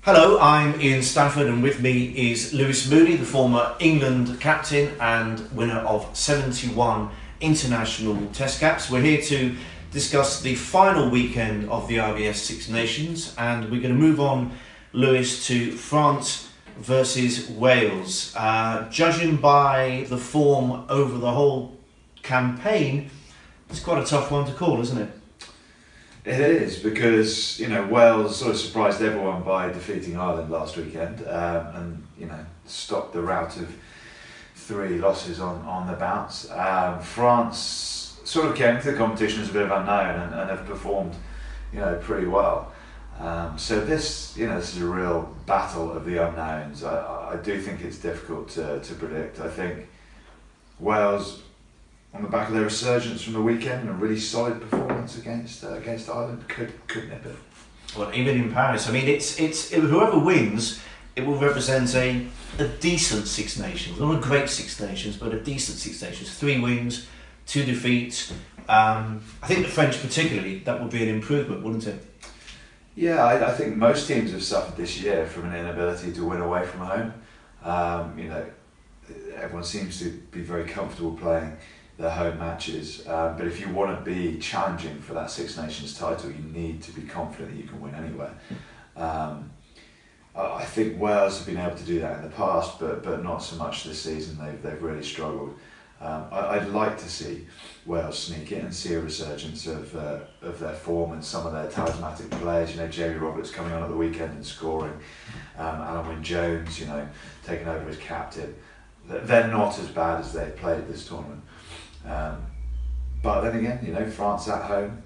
Hello, I'm Ian Stafford and with me is Lewis Moody, the former England captain and winner of 71 international test caps. We're here to discuss the final weekend of the RBS Six Nations, and we're going to move on, Lewis, to France versus Wales. Judging by the form over the whole campaign, it's quite a tough one to call, isn't it? It is, because Wales sort of surprised everyone by defeating Ireland last weekend, and stopped the rout of 3 losses on the bounce. France sort of came into the competition as a bit of unknown and have performed pretty well. So this is a real battle of the unknowns. I do think it's difficult to predict. I think Wales, on the back of their resurgence from the weekend and a really solid performance against Ireland, could nip it. Well, even in Paris, I mean, it's whoever wins, it will represent a decent Six Nations, not a great Six Nations, but a decent Six Nations. 3 wins, 2 defeats. I think the French particularly, that would be an improvement, wouldn't it? Yeah, I think most teams have suffered this year from an inability to win away from home. Everyone seems to be very comfortable playing their home matches, but if you want to be challenging for that Six Nations title, you need to be confident that you can win anywhere. I think Wales have been able to do that in the past, but not so much this season. They've really struggled. I'd like to see Wales sneak in and see a resurgence of their form and some of their talismanic players. Jamie Roberts coming on at the weekend and scoring, Alan Wynne-Jones, taking over as captain. They're not as bad as they've played this tournament. But then again, France at home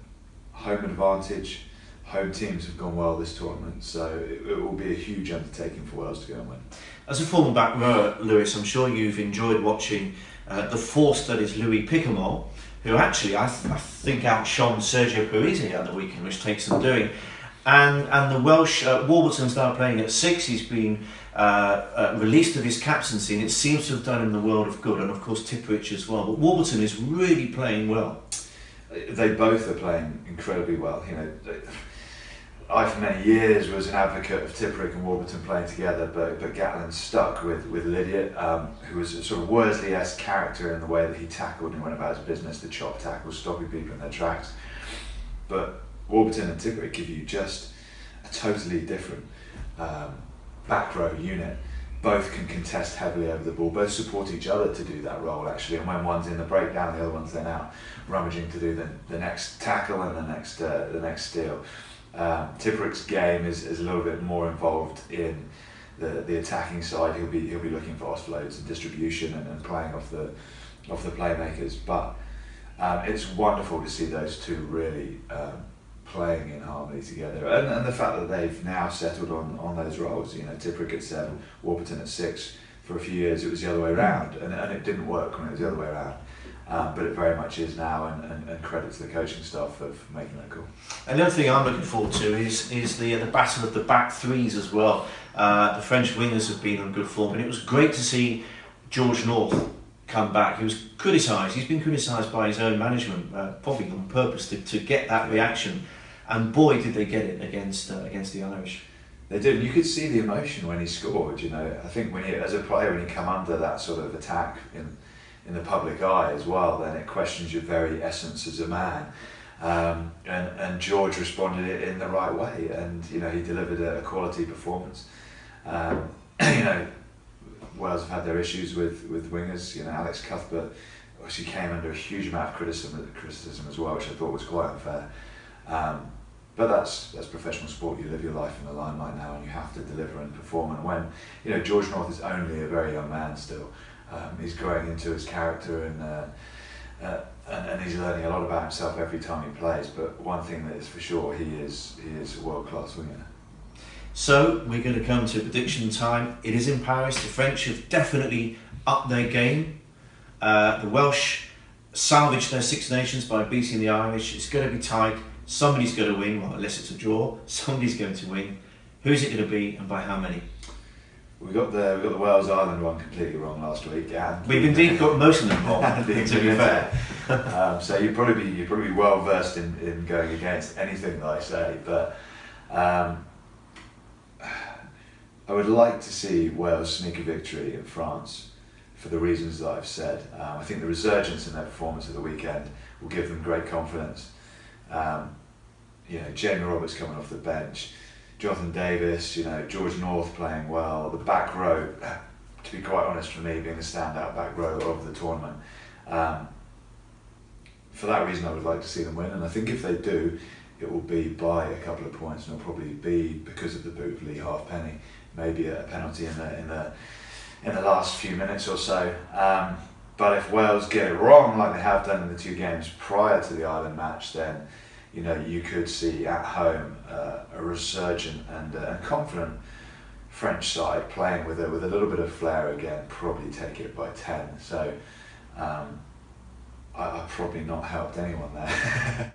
advantage, home teams have gone well this tournament, so it will be a huge undertaking for Wales to go and win. As a former back rower, Lewis, I'm sure you've enjoyed watching the force that is Louis Picamol, who actually I think outshone Sergio Parisi at the weekend, which takes some doing. And the Welsh, Warburton's now playing at 6. He's been released of his captaincy, and it seems to have done him the world of good, and of course Tipuric as well. But Warburton is really playing well. They both are playing incredibly well. I for many years was an advocate of Tipuric and Warburton playing together, but Gatlin stuck with Lydiate, who was a sort of Worsley-esque character in the way that he tackled and went about his business, the chop tackles, stopping people in their tracks. But Warburton and Tipuric give you just a totally different back row unit. Both can contest heavily over the ball, both support each other to do that role actually, and when one's in the breakdown, the other one's then out rummaging to do the next tackle and the next steal. Tipuric's game is a little bit more involved in the attacking side. He'll be looking for offloads and distribution and playing off the playmakers, but it's wonderful to see those two really playing in harmony together, and the fact that they've now settled on those roles. Tipuric at 7, Warburton at 6. For a few years it was the other way around, and it didn't work when it was the other way around, but it very much is now, and credit to the coaching staff of making that call. And the other thing I'm looking forward to is the battle of the back threes as well. The French wingers have been on good form, and it was great to see George North come back. He was criticised. He's been criticised by his own management, probably on purpose to get that reaction. And boy, did they get it against the Irish. They did. You could see the emotion when he scored. I think as a player, when you come under that sort of attack in the public eye as well, then it questions your very essence as a man. And George responded it in the right way, and he delivered a quality performance. Wales have had their issues with wingers. Alex Cuthbert actually came under a huge amount of criticism as well, which I thought was quite unfair. But that's professional sport. You live your life in the limelight now, and you have to deliver and perform. And when George North is only a very young man still, he's growing into his character, and he's learning a lot about himself every time he plays. But one thing that is for sure, he is a world-class winger. So we're going to come to prediction time. It is in Paris. The French have definitely upped their game. The Welsh salvaged their Six Nations by beating the Irish. It's going to be tight. Somebody's going to win, well, unless it's a draw. Somebody's going to win. Who's it going to be, and by how many? We got the Wales Ireland one completely wrong last week, and we've indeed got most of them wrong. To be fair, so you'd probably be well versed in going against anything that I say, but I would like to see Wales sneak a victory in France for the reasons that I've said. I think the resurgence in their performance of the weekend will give them great confidence. Jamie Roberts coming off the bench, Jonathan Davis, George North playing well, the back row, to be quite honest, for me, being the standout back row of the tournament. For that reason, I would like to see them win, and I think if they do, it will be by a couple of points, and it'll probably be because of the boot of Lee Halfpenny, maybe a penalty in the last few minutes or so. But if Wales get it wrong, like they have done in the 2 games prior to the Ireland match, then you could see at home a resurgent and confident French side playing with a little bit of flair again, probably take it by 10. So I've probably not helped anyone there.